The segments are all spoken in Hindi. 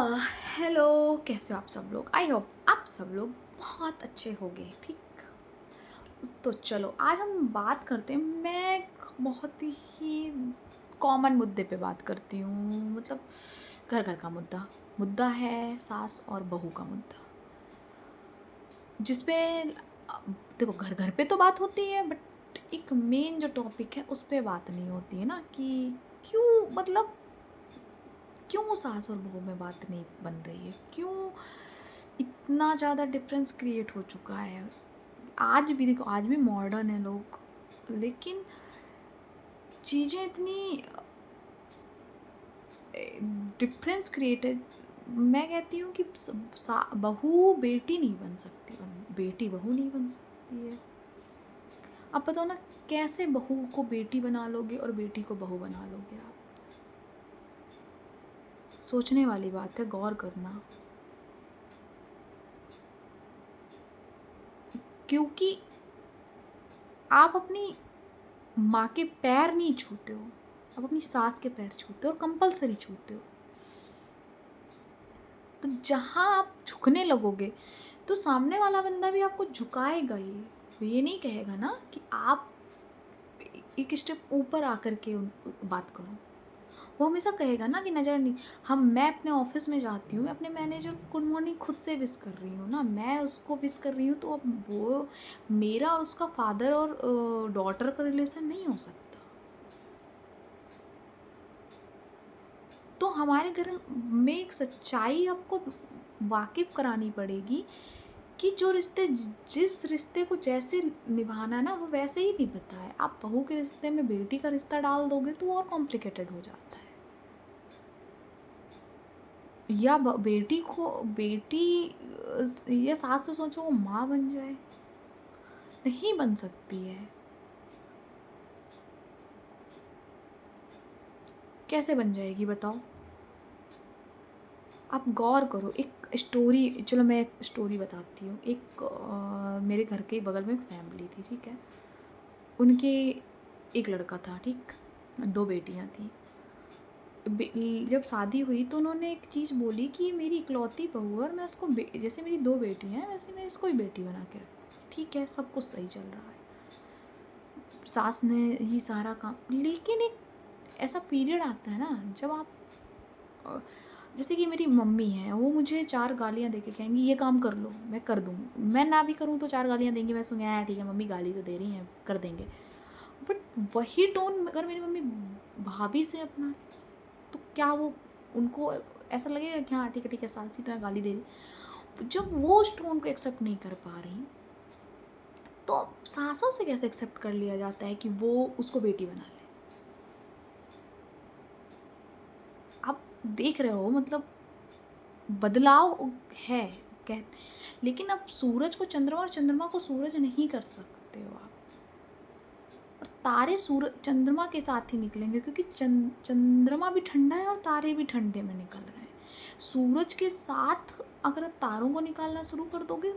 हेलो, कैसे हो आप सब लोग? आई होप आप सब लोग बहुत अच्छे होंगे, ठीक? तो चलो आज हम बात करते हैं। मैं एक बहुत ही कॉमन मुद्दे पे बात करती हूँ, मतलब घर घर का मुद्दा। मुद्दा है सास और बहू का मुद्दा, जिसमें देखो, घर घर पे तो बात होती है, बट एक मेन जो टॉपिक है उस पे बात नहीं होती है ना, कि क्यों, मतलब क्यों सास और बहू में बात नहीं बन रही है, क्यों इतना ज़्यादा डिफरेंस क्रिएट हो चुका है। आज भी देखो, आज भी मॉडर्न है लोग, लेकिन चीज़ें इतनी डिफरेंस क्रिएटेड। मैं कहती हूँ कि बहू बेटी नहीं बन सकती और बेटी बहू नहीं बन सकती है। अब बताओ ना, कैसे बहू को बेटी बना लोगे और बेटी को बहू बना लोगे आप? सोचने वाली बात है, गौर करना। क्योंकि आप अपनी माँ के पैर नहीं छूते हो, आप अपनी सास के पैर छूते हो और कंपलसरी छूते हो। तो जहाँ आप झुकने लगोगे तो सामने वाला बंदा भी आपको झुकाएगा ही। वो ये नहीं कहेगा ना कि आप एक स्टेप ऊपर आकर के बात करो। वो हमेशा कहेगा ना कि नज़र नहीं। मैं अपने ऑफिस में जाती हूँ, मैं अपने मैनेजर को गुड मॉर्निंग खुद से विश कर रही हूँ ना, मैं उसको विश कर रही हूँ, तो अब वो मेरा और उसका फादर और डॉटर का रिलेशन नहीं हो सकता। तो हमारे घर में एक सच्चाई आपको वाकिफ करानी पड़ेगी कि जो रिश्ते, जिस रिश्ते को जैसे निभाना है ना, वो वैसे ही निभता है। आप बहू के रिश्ते में बेटी का रिश्ता डाल दोगे तो और कॉम्प्लिकेटेड हो जाता है। या बेटी को बेटी या सास से सोचो वो माँ बन जाए, नहीं बन सकती है। कैसे बन जाएगी बताओ? आप गौर करो। एक स्टोरी, चलो मैं एक स्टोरी बताती हूँ। एक मेरे घर के बगल में एक फैमिली थी, ठीक है। उनके एक लड़का था, ठीक, दो बेटियाँ थी। जब शादी हुई तो उन्होंने एक चीज़ बोली कि मेरी इकलौती बहू है और मैं उसको जैसे मेरी दो बेटियाँ हैं वैसे मैं इसको ही बेटी बना के रखूँ। ठीक है, सब कुछ सही चल रहा है, सास ने ही सारा काम। लेकिन एक ऐसा पीरियड आता है ना, जब आप अ, जैसे कि मेरी मम्मी है, वो मुझे 4 गालियाँ दे के कहेंगी ये काम कर लो, मैं कर दूँगी। मैं ना भी करूँ तो 4 गालियाँ देंगी, मैं सुनूँगी हाँ ठीक है मम्मी गाली तो दे रही हैं, कर देंगे। बट वही टोन अगर मेरी मम्मी भाभी से अपना ले, तो क्या वो, उनको ऐसा लगेगा कि हाँ ठीक है सालसी तो है गाली दे रही। जब वो उस टोन को एक्सेप्ट नहीं कर पा रही, तो सासों से कैसे एक्सेप्ट कर लिया जाता है कि वो उसको बेटी बना ले? आप देख रहे हो, मतलब बदलाव है, कह लेकिन अब सूरज को चंद्रमा और चंद्रमा को सूरज नहीं कर सकते हो आप। और तारे सूरज चंद्रमा के साथ ही निकलेंगे, क्योंकि चंद्रमा भी ठंडा है और तारे भी ठंडे में निकल रहे हैं। सूरज के साथ अगर आप तारों को निकालना शुरू कर दोगे,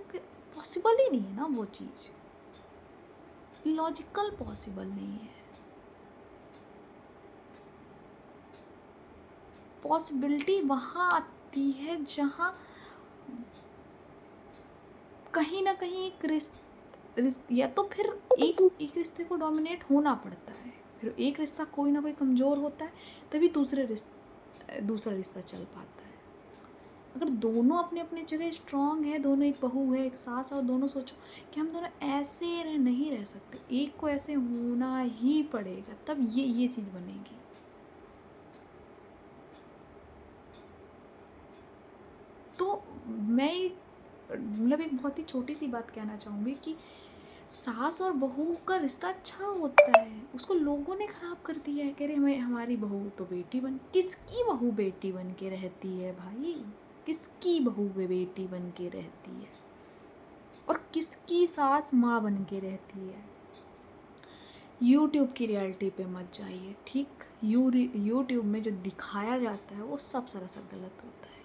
पॉसिबल ही नहीं है ना वो चीज़, लॉजिकल पॉसिबल नहीं है। पॉसिबिलिटी वहाँ आती है जहाँ कहीं ना कहीं एक या तो फिर एक एक रिश्ते को डोमिनेट होना पड़ता है, फिर एक रिश्ता कोई ना कोई कमज़ोर होता है, तभी दूसरा रिश्ता चल पाता है। अगर दोनों अपने अपने जगह स्ट्रांग है, दोनों, एक बहू है एक सास, और दोनों सोचो कि हम दोनों ऐसे नहीं रह सकते, एक को ऐसे होना ही पड़ेगा, तब ये चीज़ बनेगी। तो मैं मतलब एक बहुत ही छोटी सी बात कहना चाहूँगी कि सास और बहू का रिश्ता अच्छा होता है, उसको लोगों ने ख़राब कर दिया है। कह रहे हमें हमारी बहू तो बेटी बन, किसकी बहू बेटी बन के रहती है भाई? किसकी बहू बेटी बन के रहती है? और किसकी सास माँ बन के रहती है? यूट्यूब की रियलिटी पे मत जाइए, ठीक? यूट्यूब में जो दिखाया जाता है वो सब सरासर गलत होता है।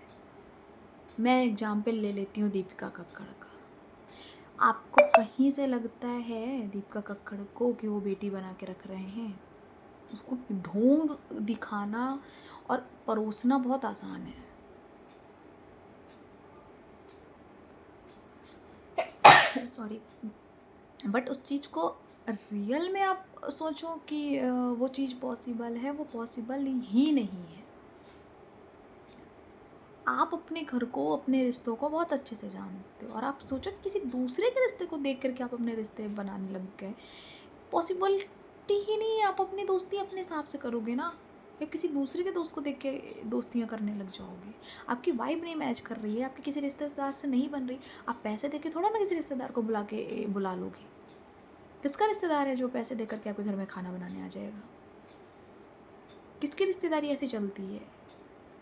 मैं एग्जाम्पल ले लेती हूँ दीपिका कक्कड़ का। आपको कहीं से लगता है दीपिका कक्कड़ को कि वो बेटी बना के रख रहे हैं? उसको ढोंग दिखाना और परोसना बहुत आसान है। सॉरी, बट उस चीज़ को रियल में आप सोचो कि वो चीज़ पॉसिबल है, वो पॉसिबल ही नहीं है। आप अपने घर को, अपने रिश्तों को बहुत अच्छे से जानते हो और आप सोचो कि किसी दूसरे के रिश्ते को देख कर के आप अपने रिश्ते बनाने लग गए, पॉसिबिलिटी ही नहीं है। आप अपनी दोस्ती अपने हिसाब से करोगे ना, या किसी दूसरे के दोस्त को देख के दोस्तियाँ करने लग जाओगे। आपकी वाइब नहीं मैच कर रही है, आपके किसी रिश्तेदार से नहीं बन रही, आप पैसे देके थोड़ा ना किसी रिश्तेदार को बुला लोगे। किसका रिश्तेदार है जो पैसे दे करके आपके घर में खाना बनाने आ जाएगा? किसकी रिश्तेदारी ऐसी चलती है?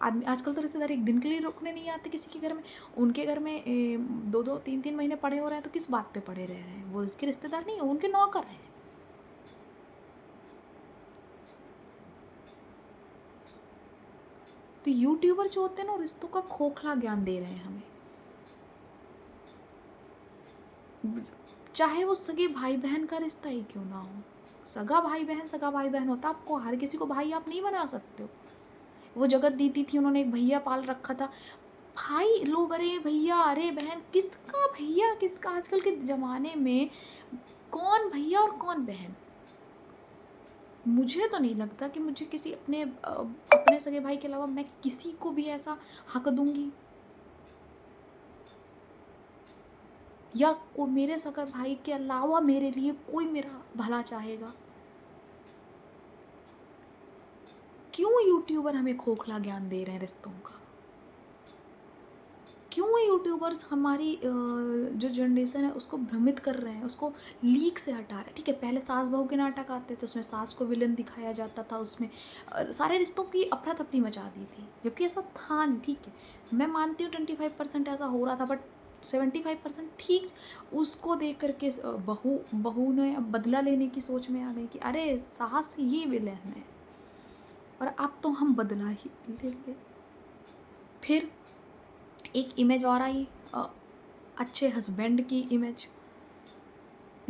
आदमी आजकल तो रिश्तेदार एक दिन के लिए रुकने नहीं आते किसी के घर में। उनके घर में 2-2 3-3 महीने पड़े हो रहे हैं, तो किस बात पे पड़े रह रहे हैं? वो उसके रिश्तेदार नहीं है, उनके नौकर हैं। तो यूट्यूबर जो होते हैं ना, रिश्तों का खोखला ज्ञान दे रहे हैं हमें। चाहे वो सगे भाई बहन का रिश्ता ही क्यों ना हो। सगा भाई बहन होता, आपको हर किसी को भाई आप नहीं बना सकते हो। वो जगत दीदी थी, उन्होंने एक भैया पाल रखा था। भाई लोग, अरे भैया, अरे बहन, किसका भैया किसका? आजकल के ज़माने में कौन भैया और कौन बहन? मुझे तो नहीं लगता कि मुझे किसी अपने सगे भाई के अलावा मैं किसी को भी ऐसा हक दूँगी, या को मेरे सगे भाई के अलावा मेरे लिए कोई मेरा भला चाहेगा। क्यों यूट्यूबर हमें खोखला ज्ञान दे रहे हैं रिश्तों का? क्यों यूट्यूबर्स हमारी जो जनरेशन है उसको भ्रमित कर रहे हैं, उसको लीक से हटा रहे हैं? ठीक है, पहले सास बहू के नाटक आते थे, उसमें सास को विलन दिखाया जाता था, उसमें सारे रिश्तों की अफरा तफरी मचा दी थी, जबकि ऐसा था नहीं। ठीक है, मैं मानती हूँ 25% ऐसा हो रहा था, बट 75% ठीक। उसको देख करके बहू बहू ने अब बदला लेने की सोच में आ गई कि अरे सास ही विलन है, और अब तो हम बदला ही लेंगे। फिर एक इमेज और आई, अच्छे हस्बैंड की इमेज।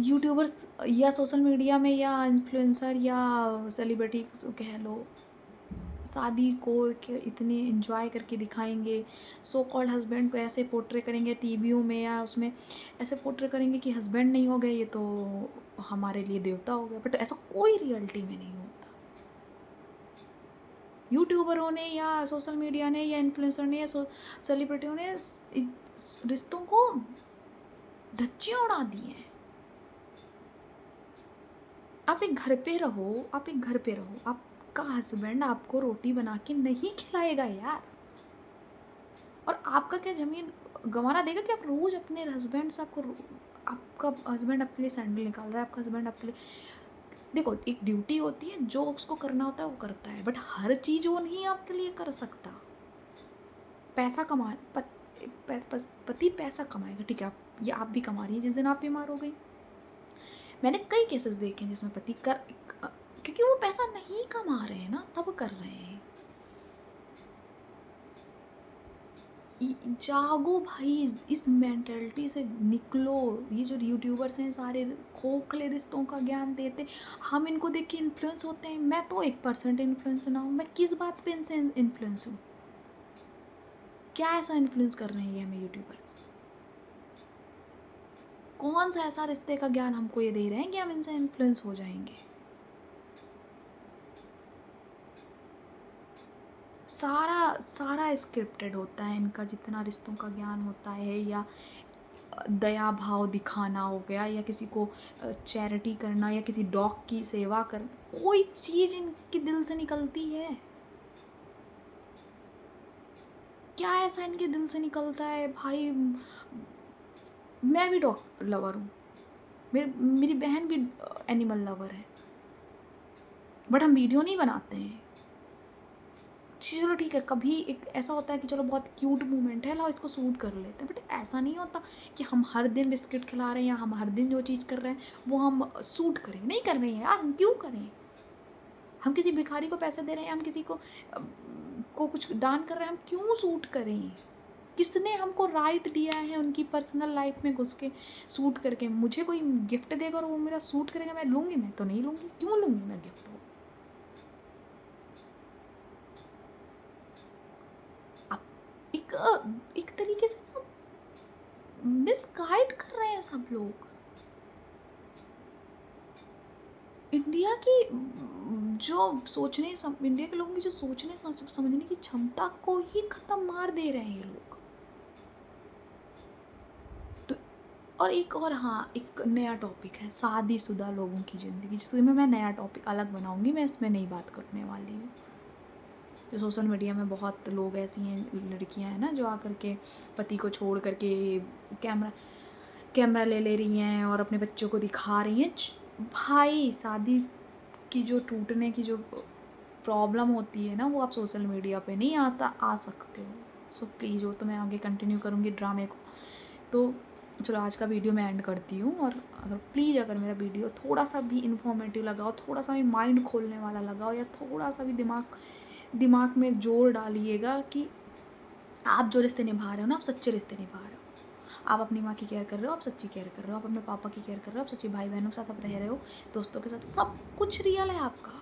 यूट्यूबर्स या सोशल मीडिया में या इन्फ्लुएंसर या सेलिब्रिटी कह लो, शादी को इतने एंजॉय करके दिखाएंगे, सो कॉल्ड हस्बैंड को ऐसे पोर्ट्रे करेंगे टीवियों में या उसमें, ऐसे पोर्ट्रे करेंगे कि हस्बैंड नहीं हो गए ये तो हमारे लिए देवता हो गया, बट ऐसा कोई रियलिटी में नहीं होता। यूट्यूबरों ने या सोशल मीडिया ने या इन्फ्लुएंसर ने या सेलिब्रिटियों ने रिश्तों को धज्जियाँ उड़ा दी हैं। आप एक घर पे रहो, आपका हस्बैंड आपको रोटी बना के नहीं खिलाएगा यार, और आपका क्या ज़मीन गँवाना देगा कि आप रोज़ अपने हस्बैंड से आपका हस्बैंड आपके लिए सैंडल निकाल रहा है, आपका हस्बैंड आपके लिए, देखो एक ड्यूटी होती है, जो उसको करना होता है वो करता है, बट हर चीज़ वो नहीं आपके लिए कर सकता। पैसा कमा पति पैसा कमाएगा, ठीक है, आप भी कमा रही हैं, जिस दिन आप बीमार हो गई, मैंने कई केसेस देखे हैं जिसमें पति क्योंकि वो पैसा नहीं कमा रहे हैं ना, तब कर रहे हैं। जागो भाई, इस मेंटेलिटी से निकलो। ये जो यूट्यूबर्स हैं सारे खोखले रिश्तों का ज्ञान देते, हम इनको देख के इन्फ्लुएंस होते हैं। मैं तो 1% इन्फ्लुएंस ना हूँ, मैं किस बात पे इनसे इन्फ्लुएंस हूँ? क्या ऐसा इन्फ्लुएंस कर रहे हैं ये हमें यूट्यूबर्स? कौन सा ऐसा रिश्ते का ज्ञान हमको ये दे रहे हैं कि हम इनसे इन्फ्लुएंस हो जाएंगे? सारा सारा स्क्रिप्टेड होता है इनका, जितना रिश्तों का ज्ञान होता है, या दया भाव दिखाना हो गया, या किसी को चैरिटी करना, या किसी डॉग की सेवा करना, कोई चीज़ इनके दिल से निकलती है क्या? ऐसा इनके दिल से निकलता है भाई? मैं भी डॉग लवर हूँ, मेरी बहन भी एनिमल लवर है, बट हम वीडियो नहीं बनाते हैं। चलो ठीक है, कभी एक ऐसा होता है कि चलो बहुत क्यूट मोमेंट है, लाओ इसको शूट कर लेते हैं, बट ऐसा नहीं होता कि हम हर दिन बिस्किट खिला रहे हैं या हम हर दिन जो चीज़ कर रहे हैं वो हम शूट करें। नहीं कर रहे हैं यार, हम क्यों करें? हम किसी भिखारी को पैसे दे रहे हैं, हम किसी को कुछ दान कर रहे हैं, हम क्यों शूट करें? किसने हमको राइट दिया है उनकी पर्सनल लाइफ में घुस के शूट करके? मुझे कोई गिफ्ट देगा और वो मेरा शूट करेगा, मैं लूँगी? मैं तो नहीं लूँगी। क्यों लूँगी मैं गिफ्ट? वो अब एक तरीके से ना मिसगाइड कर रहे हैं सब लोग। इंडिया की इंडिया के लोगों की जो सोचने समझने की क्षमता को ही खत्म मार दे रहे हैं ये लोग। तो और एक और, हाँ, एक नया टॉपिक है शादीशुदा लोगों की ज़िंदगी, जिसमें मैं नया टॉपिक अलग बनाऊंगी, मैं इसमें नहीं बात करने वाली हूँ। जो सोशल मीडिया में बहुत लोग ऐसी हैं, लड़कियां हैं ना, जो आकर के पति को छोड़ करके कैमरा कैमरा ले रही हैं और अपने बच्चों को दिखा रही हैं। भाई, शादी की जो टूटने की जो प्रॉब्लम होती है ना, वो आप सोशल मीडिया पे नहीं आ सकते हो। सो प्लीज़, वो तो मैं आगे कंटिन्यू करूँगी ड्रामे को। तो चलो, आज का वीडियो मैं एंड करती हूँ। और अगर मेरा वीडियो थोड़ा सा भी इन्फॉर्मेटिव लगा हो, थोड़ा सा भी माइंड खोलने वाला लगा हो, या थोड़ा सा भी दिमाग में जोर डालिएगा कि आप जो रिश्ते निभा रहे हो ना, आप सच्चे रिश्ते निभा रहे हो। आप अपनी माँ की केयर कर रहे हो, आप सच्ची केयर कर रहे हो। आप अपने पापा की केयर कर रहे हो, आप सच्ची भाई बहनों के साथ आप रह रहे हो, दोस्तों के साथ, सब कुछ रियल है आपका।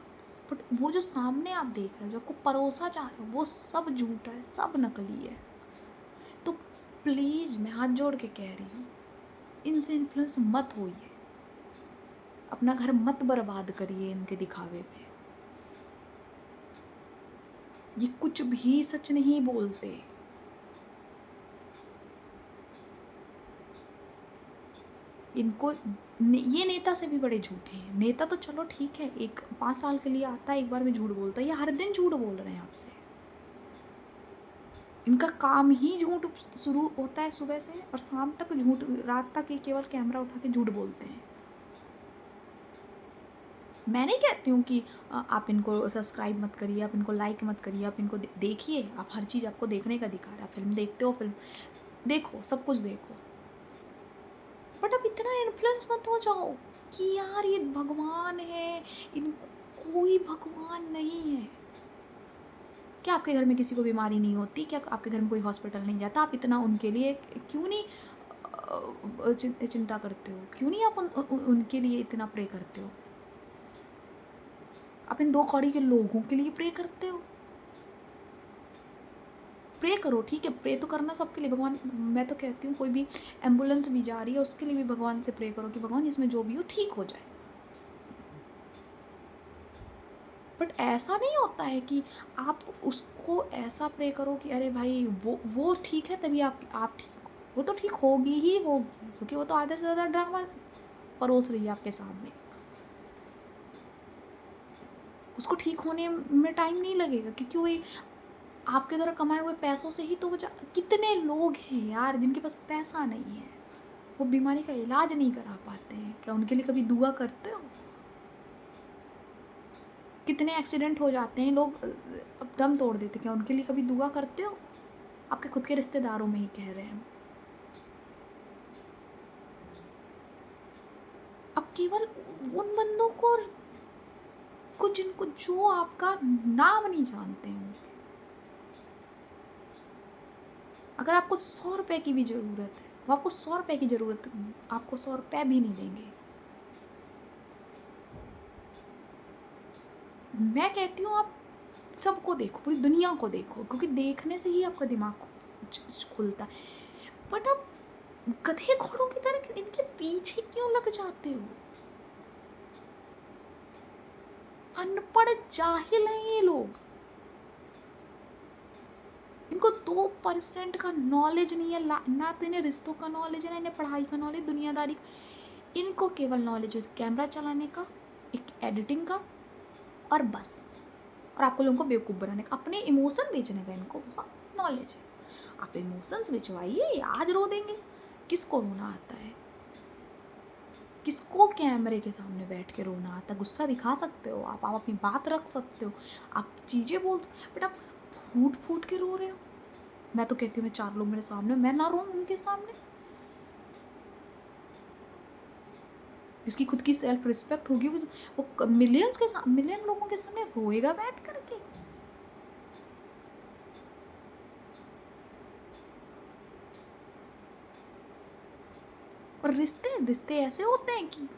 बट वो जो सामने आप देख रहे हो, जो आपको परोसा जा रहे हो, वो सब झूठा है, सब नकली है। तो प्लीज़, मैं हाथ जोड़ के कह रही हूँ, इनसे इन्फ्लुएंस मत होइए। अपना घर मत बर्बाद करिए इनके दिखावे पे। ये कुछ भी सच नहीं बोलते। इनको ये नेता से भी बड़े झूठे हैं। नेता तो चलो ठीक है, 5 साल के लिए आता है, एक बार में झूठ बोलता है। ये हर दिन झूठ बोल रहे हैं आपसे। इनका काम ही झूठ शुरू होता है सुबह से, और शाम तक झूठ, रात तक ये केवल कैमरा उठा के झूठ बोलते हैं। मैं नहीं कहती हूँ कि आप इनको सब्सक्राइब मत करिए, आप इनको लाइक मत करिए, आप इनको देखिए। आप हर चीज़ आपको देखने का अधिकार है। फिल्म देखते हो, फिल्म देखो, सब कुछ देखो। बट अब इतना इन्फ्लुएंस मत हो जाओ कि यार ये भगवान है, इन कोई भगवान नहीं है। क्या आपके घर में किसी को बीमारी नहीं होती? क्या आपके घर में कोई हॉस्पिटल नहीं जाता? आप इतना उनके लिए क्यों नहीं चिंता करते हो? क्यों नहीं आप उनके लिए इतना प्रे करते हो? आप इन 2 कौड़ी के लोगों के लिए प्रे करते हो? प्रे करो, ठीक है, प्रे तो करना सबके लिए। भगवान, मैं तो कहती हूँ, कोई भी एम्बुलेंस भी जा रही है, उसके लिए भी भगवान से प्रे करो कि भगवान, इसमें जो भी हो ठीक हो जाए। बट ऐसा नहीं होता है कि आप उसको ऐसा प्रे करो कि अरे भाई, वो ठीक है तभी आप ठीक हो। वो तो ठीक होगी ही होगी, क्योंकि वो तो आधे से ज़्यादा ड्रामा परोस रही है आपके सामने। उसको ठीक होने में टाइम नहीं लगेगा, क्योंकि वो आपके द्वारा कमाए हुए पैसों से ही तो कितने लोग हैं यार जिनके पास पैसा नहीं है, वो बीमारी का इलाज नहीं करा पाते हैं। क्या उनके लिए कभी दुआ करते हो? कितने एक्सीडेंट हो जाते हैं, लोग अब दम तोड़ देते हैं, क्या उनके लिए कभी दुआ करते हो? आपके खुद के रिश्तेदारों में ही कह रहे हैं। अब केवल उन बंदों को जिनको जो आपका नाम नहीं जानते हैं। अगर आपको 100 रुपए की भी ज़रूरत है, वो आपको 100 रुपए की ज़रूरत, आपको 100 रुपए भी नहीं देंगे। मैं कहती हूँ, आप सबको देखो, पूरी दुनिया को देखो, क्योंकि देखने से ही आपका दिमाग खुलता है। बट आप गधे घोड़ों की तरह इनके पीछे क्यों लग जाते हो? अनपढ़ जाहिल हैं ये लोग। इनको 2% का नॉलेज नहीं है, ना तो इन्हें रिश्तों का नॉलेज है, ना इन्हें पढ़ाई का नॉलेज, दुनियादारी का। इनको केवल नॉलेज है कैमरा चलाने का, एक एडिटिंग का, और बस। और आपको लोगों को बेवकूफ़ बनाने का, अपने इमोशन बेचने का इनको बहुत नॉलेज है। आप इमोशंस बेचवाइए, आज रो देंगे। किसको रोना आता है? किसको कैमरे के सामने बैठ के रोना आता है? गुस्सा दिखा सकते हो आप अपनी बात रख सकते हो, आप चीज़ें बोल, बट आप फूट फूट के रो रहे हो। मैं तो कहती हूँ, मैं 4 लोग मेरे सामने, मैं ना रोऊं उनके सामने? जिसकी खुद की सेल्फ रिस्पेक्ट होगी, वो मिलियन लोगों के सामने रोएगा बैठ करके? और रिश्ते रिश्ते ऐसे होते हैं कि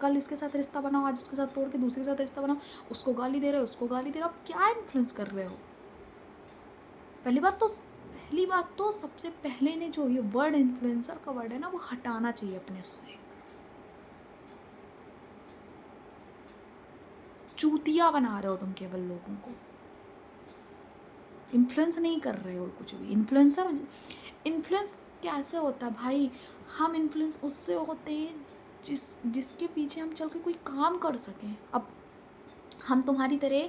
कल इसके साथ रिश्ता बनाओ, आज उसके साथ तोड़ के दूसरे के साथ रिश्ता बनाओ, उसको गाली दे रहे हो, उसको गाली दे रहे हो। आप क्या इन्फ्लुएंस कर रहे हो? पहली बात तो सबसे पहले ने जो ये वर्ड इन्फ्लुएंसर का वर्ड है ना, वो हटाना चाहिए अपने उससे। चूतिया बना रहे हो तुम केवल लोगों को, इन्फ्लुएंस नहीं कर रहे हो कुछ भी। इन्फ्लुएंसर, इन्फ्लुएंस कैसे होता है भाई? हम इन्फ्लुएंस उससे होते हैं जिसके पीछे हम चल के कोई काम कर सकें। अब हम तुम्हारी तरह,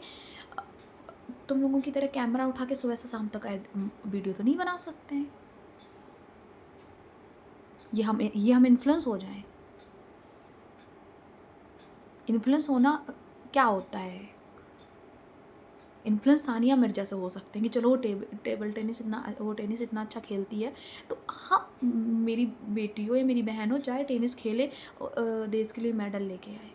तुम लोगों की तरह कैमरा उठा के सुबह से शाम तक वीडियो तो नहीं बना सकते हैं। ये हम इन्फ्लुएंस हो जाएं। इन्फ्लुएंस होना क्या होता है? इन्फ्लुएंस सानिया मिर्जा से हो सकते हैं कि चलो वो टेबल टेनिस इतना अच्छा खेलती है, तो हाँ, मेरी बेटी हो या मेरी बहन हो जाए टेनिस खेले, देश के लिए मेडल लेके आए।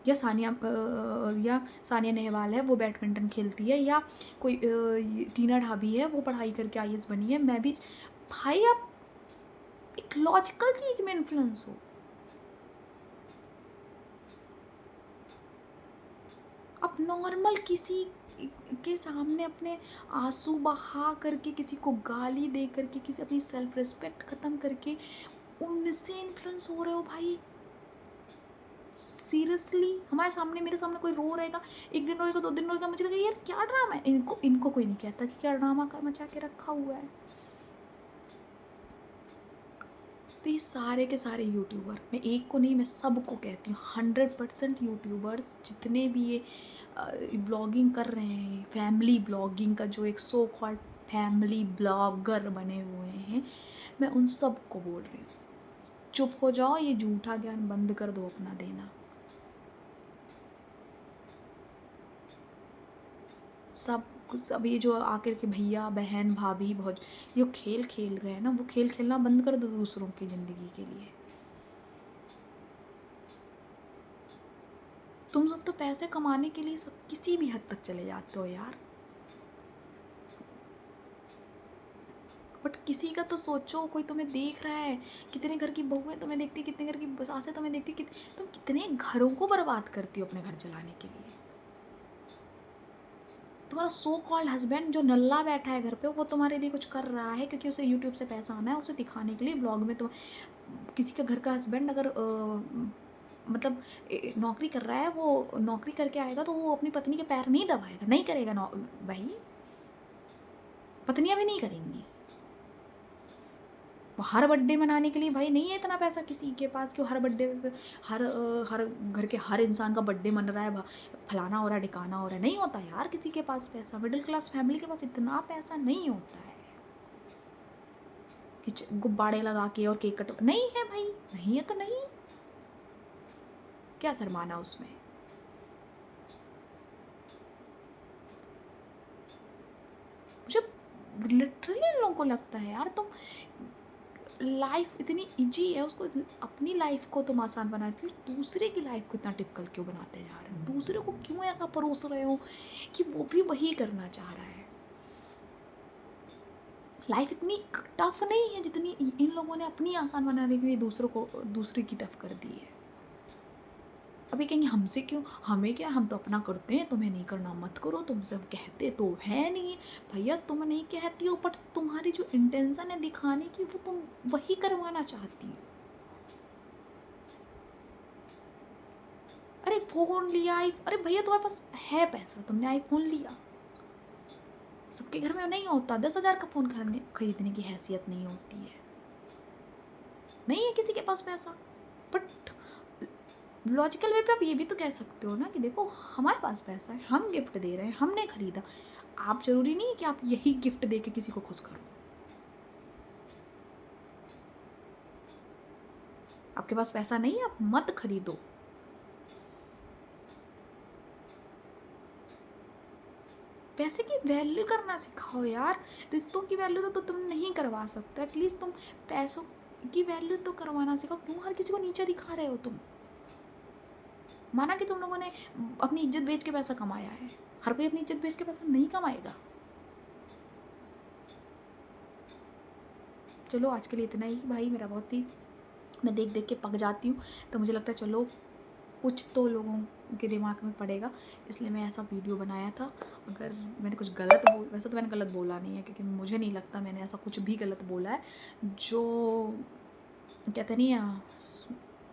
या सानिया नेहवाल है, वो बैडमिंटन खेलती है, या कोई टीना ढाबी है, वो पढ़ाई करके आईएएस बनी है, मैं भी। भाई आप एक लॉजिकल चीज में इन्फ्लुएंस हो। अब नॉर्मल किसी के सामने अपने आंसू बहा करके, किसी को गाली दे करके, किसी अपनी सेल्फ रिस्पेक्ट खत्म करके उनसे इन्फ्लुएंस हो रहे हो भाई? सीरियसली, हमारे सामने, मेरे सामने कोई रो रहेगा, एक दिन रोएगा, 2 दिन रोएगा, मुझे लगेगा यार क्या ड्रामा है। इनको कोई नहीं कहता कि क्या ड्रामा का मचा के रखा हुआ है। तो ये सारे के सारे यूट्यूबर, मैं एक को नहीं, मैं सबको कहती हूँ, 100% यूट्यूबर्स जितने भी ये ब्लॉगिंग कर रहे हैं, फैमिली ब्लॉगिंग का जो एक सो कॉल्ड फैमिली ब्लॉगर बने हुए हैं, मैं उन सब को बोल रही हूँ, चुप हो जाओ, ये झूठा ज्ञान बंद कर दो अपना देना। सब ये जो आकर के भैया बहन भाभी बहुत ये खेल खेल रहे हैं ना, वो खेल खेलना बंद कर दो दूसरों की ज़िंदगी के लिए। तुम सब तो पैसे कमाने के लिए सब किसी भी हद तक चले जाते हो यार, बट किसी का तो सोचो, कोई तुम्हें देख रहा है, कितने घर की बहुएं तुम्हें देखती, कितने घर की सासें तुम्हें देखती, तुम कितने घरों को बर्बाद करती हो अपने घर चलाने के लिए। तुम्हारा सो कॉल्ड हस्बैंड जो नल्ला बैठा है घर पे, वो तुम्हारे लिए कुछ कर रहा है क्योंकि उसे यूट्यूब से पैसा आना है, उसे दिखाने के लिए ब्लॉग में। तो किसी का घर का हस्बैंड अगर मतलब नौकरी कर रहा है, वो नौकरी करके आएगा तो वो अपनी पत्नी के पैर नहीं दबाएगा, नहीं करेगा भाई, पत्नियां भी नहीं करेंगी। वो हर बर्थडे मनाने के लिए भाई नहीं है इतना पैसा किसी के पास कि हर बर्थडे, हर घर के हर इंसान का बर्थडे मन रहा है, फलाना हो रहा है, ढिकाना हो रहा है, नहीं होता यार किसी के पास पैसा। मिडिल क्लास फैमिली के पास इतना पैसा नहीं होता है कि गुब्बारे लगा के और केक कट, नहीं है भाई, नहीं है तो नहीं, क्या शर्माना उसमें। मुझे लिटरली इन लोगों को लगता है यार, तुम लाइफ इतनी इजी है, उसको अपनी लाइफ को तुम आसान बना के दूसरे की लाइफ को इतना टिपिकल क्यों बनाते जा रहे हो? दूसरे को क्यों ऐसा परोस रहे हो कि वो भी वही करना चाह रहा है? लाइफ इतनी टफ नहीं है जितनी इन लोगों ने अपनी आसान बनाने के लिए दूसरे की टफ कर दी है। अभी कहेंगे हमसे क्यों, हमें क्या, हम तो अपना करते हैं, तुम्हें नहीं करना मत करो, तुमसे हम कहते तो है नहीं। भैया तुम नहीं कहती हो, बट तुम्हारी जो इंटेंशन है दिखाने की, वो तुम वही करवाना चाहती हो। अरे फ़ोन लिया, अरे भैया तुम्हारे पास है पैसा, तुमने आईफोन लिया, सबके घर में नहीं होता। 10,000 का फ़ोन खरीदने की हैसियत नहीं होती है, नहीं है किसी के पास पैसा। बट लॉजिकल वे पे आप ये भी तो कह सकते हो ना कि देखो हमारे पास पैसा है, हम गिफ्ट दे रहे हैं, हमने खरीदा। आप जरूरी नहीं है कि आप यही गिफ्ट दे के किसी को खुश करो। आपके पास पैसा नहीं है, आप मत खरीदो। पैसे की वैल्यू करना सिखाओ यार। रिश्तों की वैल्यू तो तुम नहीं करवा सकते, एटलीस्ट तुम पैसों की वैल्यू तो करवाना सिखाओ। क्यों हर किसी को नीचे दिखा रहे हो तुम? माना कि तुम लोगों ने अपनी इज्जत बेच के पैसा कमाया है, हर कोई अपनी इज्जत बेच के पैसा नहीं कमाएगा। चलो आज के लिए इतना ही भाई, मेरा बहुत ही, मैं देख देख के पक जाती हूँ, तो मुझे लगता है चलो कुछ तो लोगों उनके दिमाग में पड़ेगा, इसलिए मैं ऐसा वीडियो बनाया था। अगर मैंने कुछ गलत वैसे तो मैंने गलत बोला नहीं है, क्योंकि मुझे नहीं लगता मैंने ऐसा कुछ भी गलत बोला है। जो कहते नहीं है,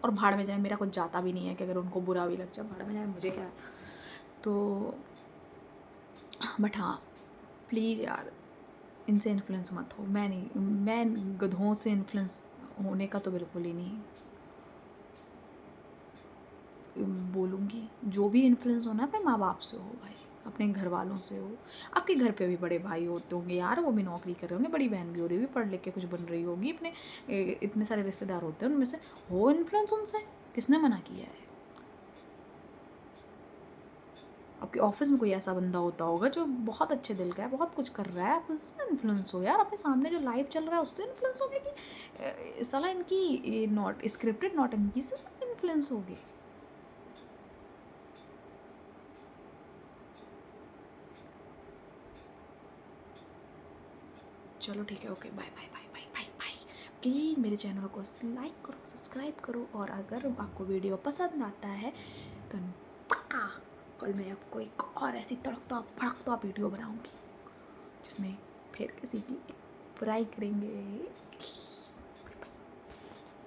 और भाड़ में जाए, मेरा कुछ जाता भी नहीं है कि अगर उनको बुरा भी लग जाए, भाड़ में जाए, मुझे क्या है। तो बट हाँ, प्लीज़ यार इनसे इन्फ्लुएंस मत हो। मैं नहीं, मैं गधों से इन्फ्लुएंस होने का तो बिल्कुल ही नहीं बोलूँगी। जो भी इन्फ्लुएंस होना है अपने माँ बाप से हो भाई, अपने घर वालों से हो। आपके घर पे भी बड़े भाई होते होंगे यार, वो भी नौकरी कर रहे होंगे, बड़ी बहन भी हो रही होगी, पढ़ लिख के कुछ बन रही होगी, अपने इतने सारे रिश्तेदार होते हैं, उनमें से हो इन्फ्लुएंस उनसे, किसने मना किया है। आपके ऑफिस में कोई ऐसा बंदा होता होगा जो बहुत अच्छे दिल का है, बहुत कुछ कर रहा है, आप उससे इन्फ्लुएंस हो यार। अपने सामने जो लाइव चल रहा है उससे इन्फ्लुएंस हो गए कि साला इनकी नॉट स्क्रिप्टेड नौटंकी से इन्फ्लुएंस हो गए। चलो ठीक है, okay, bye bye bye bye bye bye. Please मेरे चैनल को लाइक करो, सब्सक्राइब करो, और अगर आपको वीडियो पसंद आता है तो पक्का कल मैं आपको एक और ऐसी तड़कता भड़कता वीडियो बनाऊंगी, जिसमें फिर किसी की बुराई करेंगे।